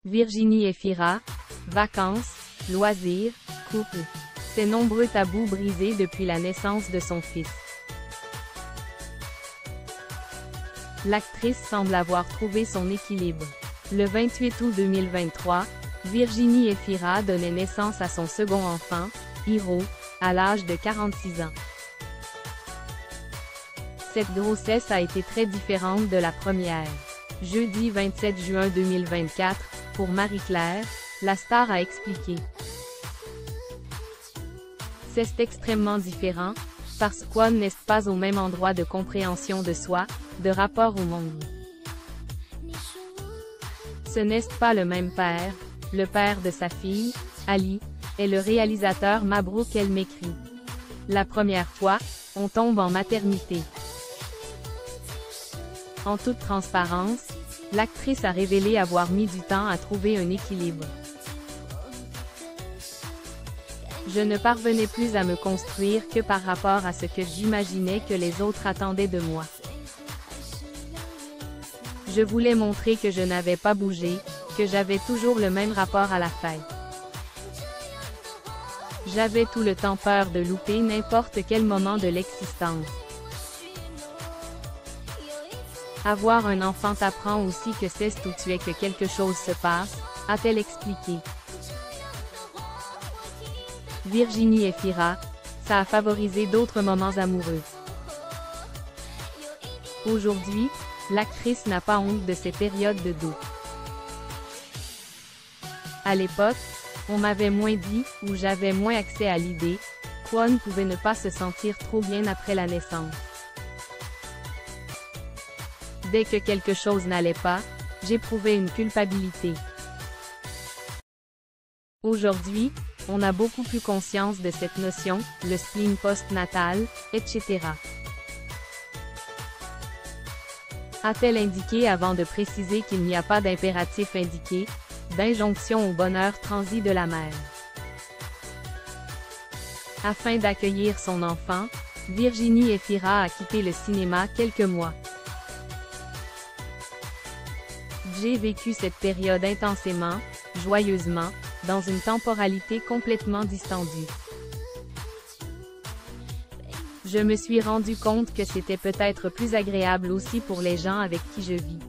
Virginie Efira, vacances, loisirs, couple. Ses nombreux tabous brisés depuis la naissance de son fils. L'actrice semble avoir trouvé son équilibre. Le 28 août 2023, Virginie Efira donnait naissance à son second enfant, Hiro, à l'âge de 46 ans. Cette grossesse a été très différente de la première. Jeudi 27 juin 2024, pour Marie-Claire, la star a expliqué. C'est extrêmement différent, parce qu'on n'est pas au même endroit de compréhension de soi, de rapport au monde. Ce n'est pas le même père, le père de sa fille, Ali, et le réalisateur Mabrouk El Mekri. La première fois, on tombe en maternité. En toute transparence, l'actrice a révélé avoir mis du temps à trouver un équilibre. Je ne parvenais plus à me construire que par rapport à ce que j'imaginais que les autres attendaient de moi. Je voulais montrer que je n'avais pas bougé, que j'avais toujours le même rapport à la fête. J'avais tout le temps peur de louper n'importe quel moment de l'existence. Avoir un enfant t'apprend aussi que c'est où tu es que quelque chose se passe, a-t-elle expliqué. Virginie Efira, ça a favorisé d'autres moments amoureux. Aujourd'hui, l'actrice n'a pas honte de ses périodes de doute. À l'époque, on m'avait moins dit, ou j'avais moins accès à l'idée, qu'on pouvait ne pas se sentir trop bien après la naissance. Dès que quelque chose n'allait pas, j'éprouvais une culpabilité. Aujourd'hui, on a beaucoup plus conscience de cette notion, le spleen post-natal, etc. A-t-elle indiqué avant de préciser qu'il n'y a pas d'impératif indiqué, d'injonction au bonheur transi de la mère. Afin d'accueillir son enfant, Virginie Efira a quitté le cinéma quelques mois. J'ai vécu cette période intensément, joyeusement, dans une temporalité complètement distendue. Je me suis rendu compte que c'était peut-être plus agréable aussi pour les gens avec qui je vis.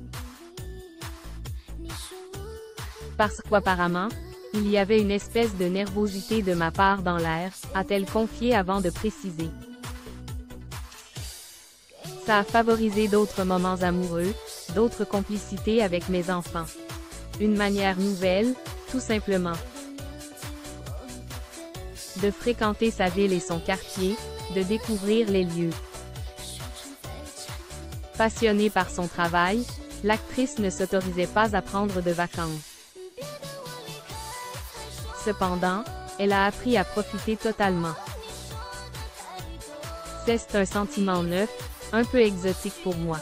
Parce qu'apparemment, il y avait une espèce de nervosité de ma part dans l'air, a-t-elle confié avant de préciser. Ça a favorisé d'autres moments amoureux, d'autres complicités avec mes enfants. Une manière nouvelle, tout simplement. De fréquenter sa ville et son quartier, de découvrir les lieux. Passionnée par son travail, l'actrice ne s'autorisait pas à prendre de vacances. Cependant, elle a appris à profiter totalement. C'est un sentiment neuf, un peu exotique pour moi.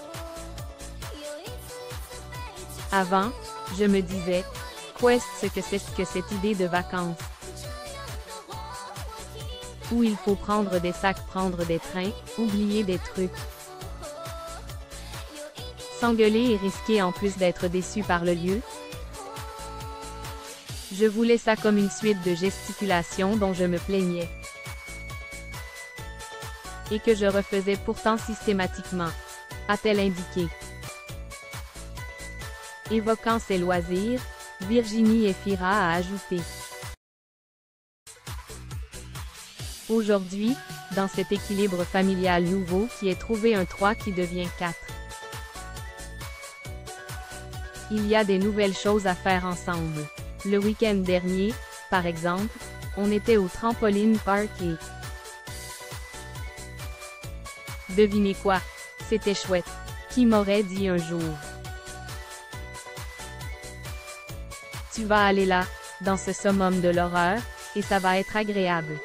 Avant, je me disais, qu'est-ce que c'est que cette idée de vacances? Où il faut prendre des sacs, prendre des trains, oublier des trucs. S'engueuler et risquer en plus d'être déçu par le lieu. Je voulais ça comme une suite de gesticulations dont je me plaignais. Et que je refaisais pourtant systématiquement, a-t-elle indiqué. Évoquant ses loisirs, Virginie Efira a ajouté. Aujourd'hui, dans cet équilibre familial nouveau qui est trouvé un 3 qui devient 4. Il y a des nouvelles choses à faire ensemble. Le week-end dernier, par exemple, on était au trampoline park et... Devinez quoi? C'était chouette. Qui m'aurait dit un jour? Tu vas aller là, dans ce summum de l'horreur, et ça va être agréable.